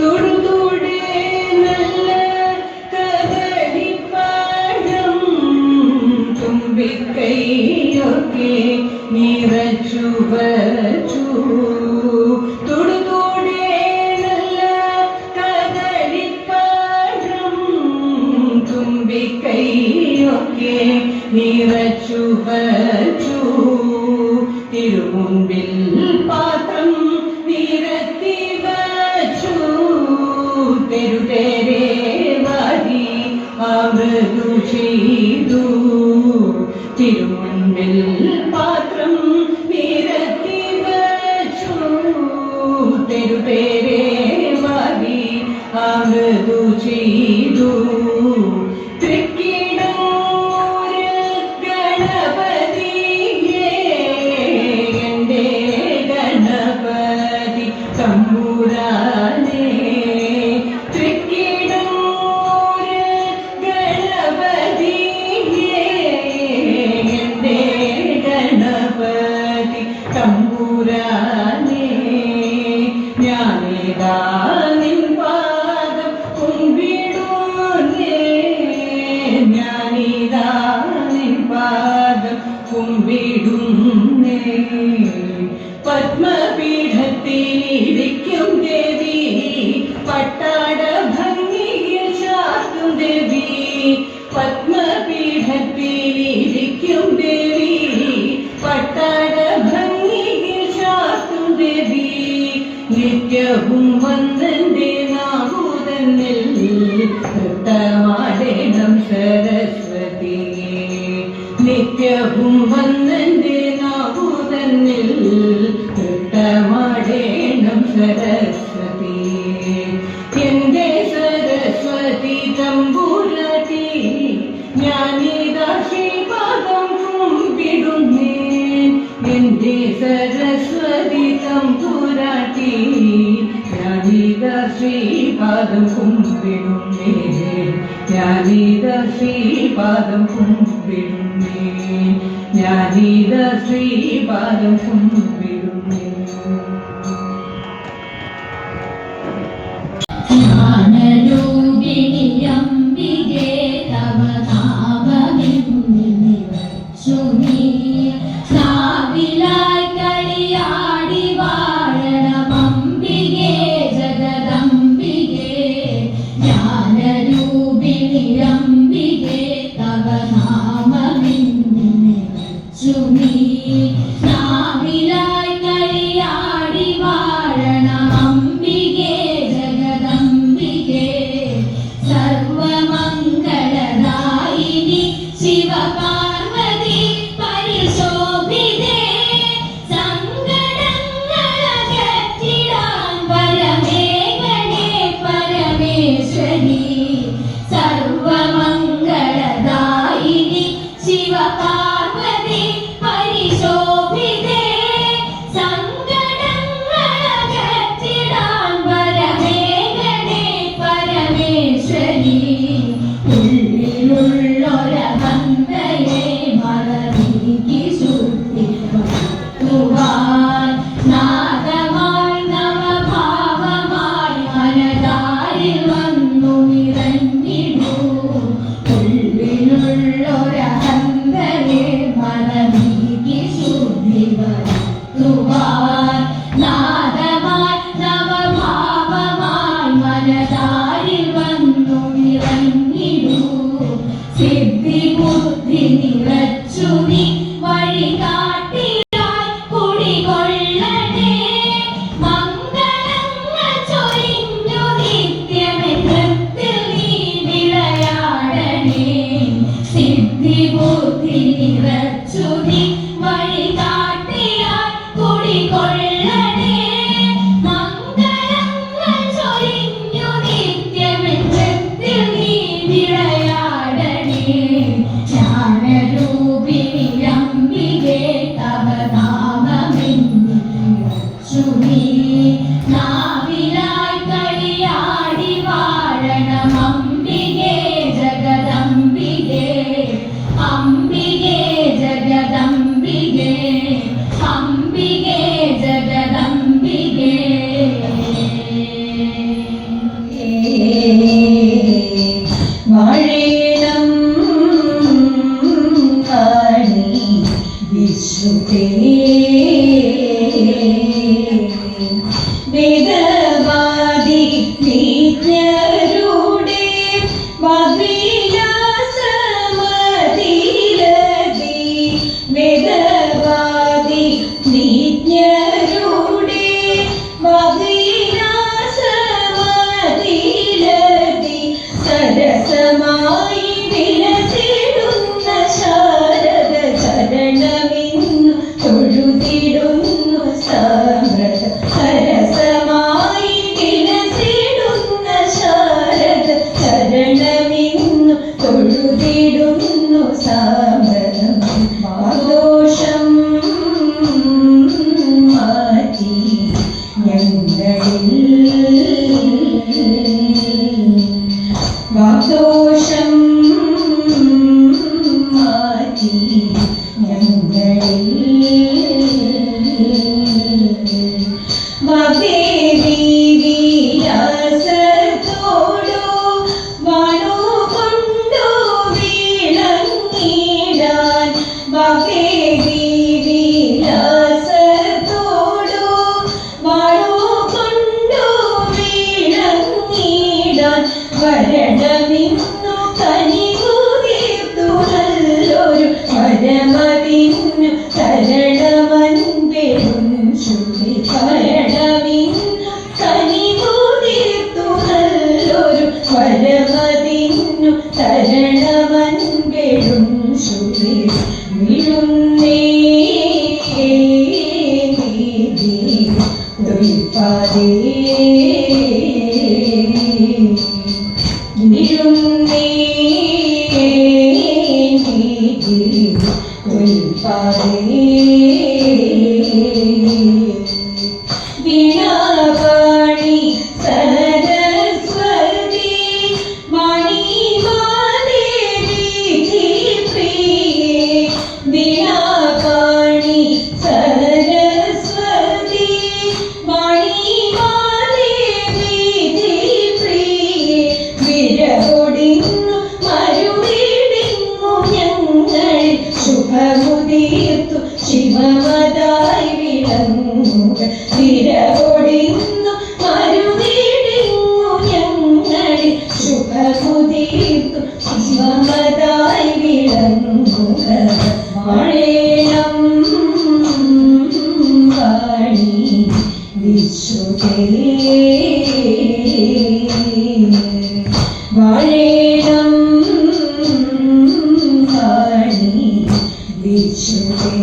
തൊടുതോടെ നല്ല കദളിപ്പഴം തുമ്പിക്കൈയൊക്കെ നിറച്ചു വച്ചു. തൊടുതോടെ നല്ല കദളിപ്പഴം തുമ്പിക്കൈയൊക്കെ നിറച്ചു വച്ചു. തിരുമുൻപിൽ പാത്രം നിരത്തി വച്ചു. തെരുതേരെ വാരി അമൃതു ചെയ്തു. തിരുമുൻപിൽ പാത്രം നിരത്തി വച്ചു. തെരുതേരെ വാരി അമൃതു ചെയ്തു. തമ്പുരാനേ തൃക്കിടങ്ങൂര് ഗണപതിയേ എന്റെ ഗണപതി തമ്പുരാനേ ഞാനിതാ നിൻ പാദം കുമ്പിടുന്നേ. ഞാനിതാ നിൻ പാദം കുമ്പിടുന്നേ. പത്മപീഠത്തിലിരിക്കും ദേവി പട്ടാട ഭംഗിയിൽ ചാർത്തും ദേവി. പത്മപീഠത്തിലിരിക്കും ദേവി പട്ടാട ഭംഗിയിൽ ചാർത്തും ദേവി. നിത്യവും വന്നെന്റെ നാഭൂതന്നിൽ നൃത്തമാടേണം സരസ്വതി. നിത്യവും വന്നെന്റെ നാഭൂതന്നിൽ നൃത്തമാടേണം സരസ്വതി. എന്റെ സരസ്വതി തമ്പുരാട്ടി ഞാനിതാ ശ്രീപാദം കുമ്പിടുന്നേ. എന്റെ സരസ്വതി തമ്പുരാട്ടി ഞാനിതാ ശ്രീപാദം കുമ്പിടുന്നേ. ഞാനിതാ ശ്രീപാദം കുമ്പിടുന്നേ. ഞാനിതാ ശ്രീപാദം കുമ്പിടുന്നേ. ജ്ഞാനരൂപിണി അംബികേ തവ നാമമിന്നിവച്ചുമീ. നാവിലായി കളിയാടി വാഴണമംബികേ ജഗദംബികേ. ജ്ഞാനരൂപിണി അംബികേ തവ നാമമിന്നിവച്ചുമീ. നാവിലായി കളിയാടി വേദവാദി വിജ്ഞരുടെ വാഗ്വിലാസമതിരതി വേദവാദി വിജ്ഞരുടെ വാഗ്വിലാസമതിരതി സരസമായി വിലസിടുന്ന ശാരദ ചരണമിന്നു തൊഴുതിടുന്നു സമൃദ്ധ സരസമായി വിലസിടുന്ന ശാരദ ചരണമിന്നു തൊഴുതിടുന്നു സമൃദ്ധം ദോഷം മാറ്റി ഞങ്ങളിൽ വാഗ്ദോഷം മാറ്റി ഞങ്ങളിൽ വാഗ്ദേവി വിലാസത്തോടു വാണുകൊണ്ടു വിളങ്ങിടാൻ വാഗ്ദേവി വിലാസത്തോടു വാണുകൊണ്ടു വിളങ്ങിടാൻ വരണമിന്നു കനികുതീർത്തു നല്ലൊരു വരമതിന്നു ശരണമൻപെരും ശുദ്ധി വരണമിന്നു കനികുതീർത്തു നല്ലൊരു വരമതിന്നു ശരണമൻപെരും ശുദ്ധി വിഴുന്നേ തൊഴിൽപ്പാതേ വിഴുന്നേ തൊഴിൽപ്പാതേ വീണാപാണി സരസ്വതി മണിമാദേവി പ്രിയേ വീണാപാണി സരസ്വതി മണിമാദേവി പ്രിയേ വിരവൊടിന്നു മരുവിടിങ്ങു ഞങ്ങൾ ശുഭമുദീർത്തു ശിവമതായി വിളങ്ങുക വിരവൊടിന്നു മരുവിടിങ്ങു ഞങ്ങൾ ശുഭമുദീർത്തു ശിവമതായി വിളങ്ങുക വാഴേണം വാണി വിശ്വതേ വാഴേണം വാണി വിശ്വതേ